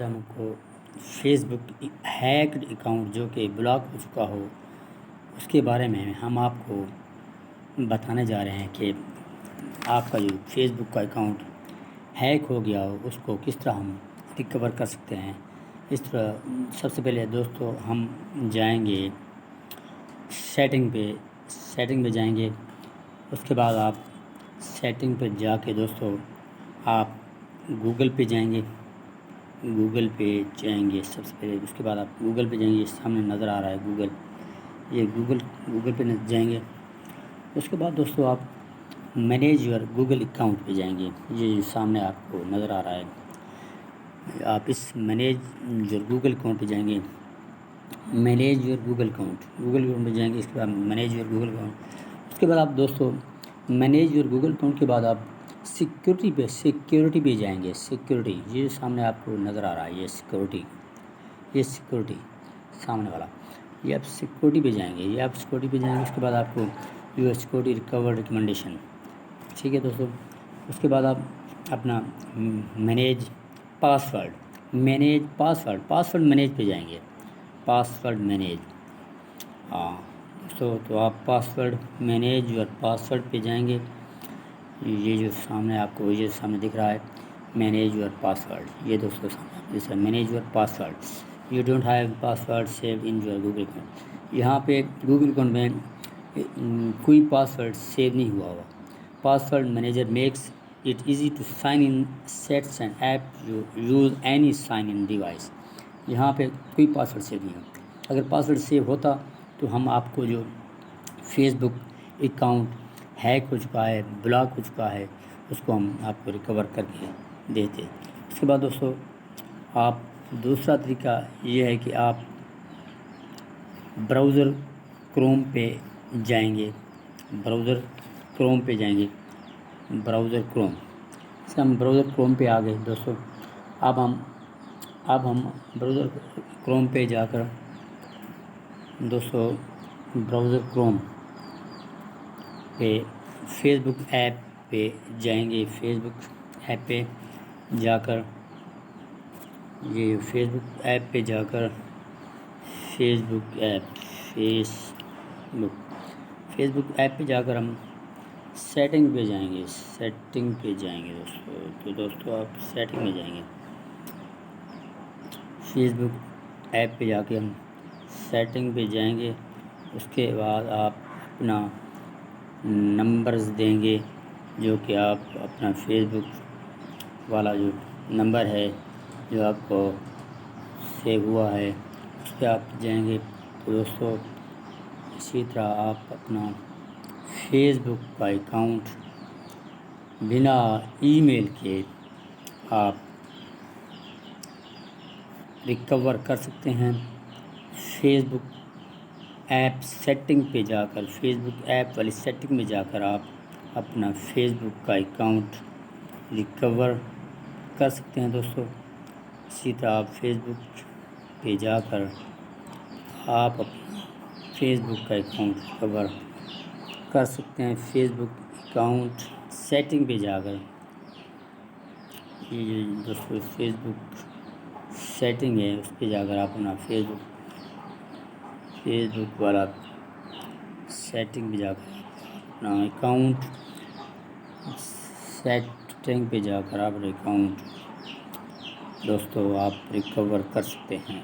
ہم کو فیس بک ہیکڈ اکاؤنٹ جو کہ بلاک ہو چکا ہو اس کے بارے میں ہم آپ کو بتانے جا رہے ہیں کہ آپ کا جو فیس بک کا اکاؤنٹ ہیک ہو گیا ہو اس کو کس طرح ہم ریکور کر سکتے ہیں۔ اس طرح سب سے پہلے دوستو ہم جائیں گے سیٹنگ پہ جائیں گے۔ اس کے بعد آپ سیٹنگ پہ جا کے دوستو آپ گوگل پہ جائیں گے سب سے پہلے۔ اس کے بعد آپ گوگل پہ جائیں گے، سامنے نظر آ رہا ہے گوگل، یہ گوگل پہ جائیں گے۔ اس کے بعد دوستو آپ مینیج یور گوگل اکاؤنٹ پہ جائیں گے، یہ سامنے آپ کو نظر آ رہا ہے۔ آپ اس مینیج یور گوگل اکاؤنٹ پہ جائیں گے، مینیج یور گوگل اکاؤنٹ پہ جائیں گے۔ اس کے بعد مینیج یور گوگل اکاؤنٹ، اس کے بعد آپ دوستو مینیج یور گوگل اکاؤنٹ کے بعد آپ سیکیورٹی پہ جائیں گے۔ سیکیورٹی یہ سامنے آپ کو نظر آ رہا ہے، یہ سیکیورٹی سامنے والا، یہ آپ سیکیورٹی پہ جائیں گے۔ اس کے بعد آپ کو یور سیکیورٹی ریکور ریکمنڈیشن، ٹھیک ہے دوستو۔ اس کے بعد آپ اپنا مینیج پاسورڈ مینیج پہ جائیں گے، پاسورڈ مینیج، تو آپ پاسورڈ مینیج یور پاسورڈ پہ جائیں گے۔ یہ جو سامنے آپ کو یہ سامنے دکھ رہا ہے مینیج یور پاسورڈ، یہ دوستو سامنے manage your password, you don't have password save in your Google account. یہاں پہ گوگل اکاؤنٹ میں کوئی پاسورڈ سیو نہیں ہوا ہوا۔ Password manager makes it easy to sign in sites and app use any sign in device. یہاں پہ کوئی پاسورڈ سیو نہیں ہوا۔ اگر پاسورڈ سیو ہوتا تو ہم آپ کو جو فیس بک اکاؤنٹ ہیک ہو چکا ہے، بلاک ہو چکا ہے، اس کو ہم آپ کو ریکور کر کے دیتے۔ اس کے بعد دوستو آپ دوسرا طریقہ یہ ہے کہ آپ براؤزر کروم پہ جائیں گے، براؤزر کروم سے ہم براؤزر کروم پہ آ گئے دوستو۔ اب ہم براؤزر کروم پہ جا کر دوستو براؤزر کروم پہ فیس بک ایپ پہ جائیں گے۔ فیس بک ایپ پہ جا کر فیس بک ایپ پہ جا کر ہم سیٹنگ پہ جائیں گے دوستو۔ تو دوستو آپ سیٹنگ میں جائیں گے، فیس بک ایپ پہ جا کے ہم سیٹنگ پہ جائیں گے۔ اس کے بعد آپ اپنا نمبرز دیں گے، جو کہ آپ اپنا فیس بک والا جو نمبر ہے جو آپ کو سیو ہوا ہے اس پہ آپ جائیں گے۔ تو دوستو اسی طرح آپ اپنا فیس بک کا اکاؤنٹ بنا ای میل کے آپ ریکور کر سکتے ہیں۔ فیس بک ایپ سیٹنگ پہ جا کر ایپ والی سیٹنگ میں جا کر آپ اپنا فیس بک کا اکاؤنٹ ریکور کر سکتے ہیں دوستو۔ اسی طرح آپ فیس بک پہ جا کر آپ اپنا فیس بک کا اکاؤنٹ ریکور کر سکتے ہیں۔ فیس بک اکاؤنٹ سیٹنگ پہ جا کر یہ دوستو فیس بک سیٹنگ ہے، اس پہ جا کر آپ اپنا فیس بک والا سیٹنگ پہ جا کر اپنا اکاؤنٹ سیٹنگ پہ جا کر آپ اکاؤنٹ دوستو آپ ریکور کر سکتے ہیں۔